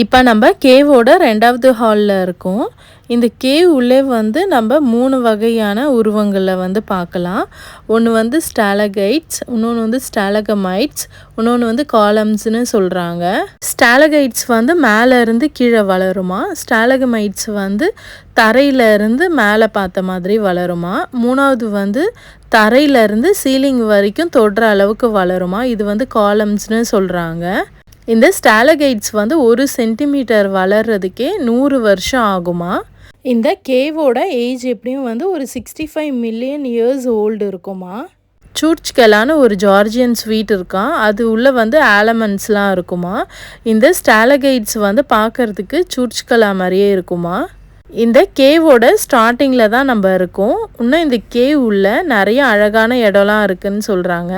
இப்போ நம்ம கேவோட 2வது ஹாலில் இருக்கோம். இந்த கேவ் உள்ளே வந்து நம்ம 3 வகையான உருவங்களை வந்து பார்க்கலாம். ஒன்று வந்து ஸ்டாலகைட்ஸ், இன்னொன்று வந்து ஸ்டாலகமைட்ஸ், இன்னொன்று வந்து காலம்ஸ்னு சொல்கிறாங்க. ஸ்டாலகைட்ஸ் வந்து மேலே இருந்து கீழே வளருமா, ஸ்டாலகமைட்ஸ் வந்து தரையிலேருந்து மேலே பார்த்த மாதிரி வளருமா, 3வது வந்து தரையிலேருந்து சீலிங் வரைக்கும் தொடுற அளவுக்கு வளருமா. இது வந்து காலம்ஸ்னு சொல்கிறாங்க. இந்த ஸ்டாலகைட்ஸ் வந்து 1 சென்டிமீட்டர் வளர்றதுக்கே 100 வருஷம் ஆகுமா. இந்த கேவோட ஏஜ் எப்படியும் வந்து ஒரு 65 மில்லியன் இயர்ஸ் ஓல்டு இருக்குமா. சூர்ச்கலான ஒரு ஜார்ஜியன் ஸ்வீட் இருக்கான், அது உள்ளே வந்து ஆலமண்ட்ஸ்லாம் இருக்குமா. இந்த ஸ்டாலகைட்ஸ் வந்து பார்க்குறதுக்கு சூர்ச்கலா மாதிரியே இருக்குமா. இந்த கேவோட ஸ்டார்டிங்கில் தான் நம்ம இருக்கோம். இன்னும் இந்த கேவ் உள்ள நிறைய அழகான இடம்லாம் இருக்குதுன்னு சொல்கிறாங்க.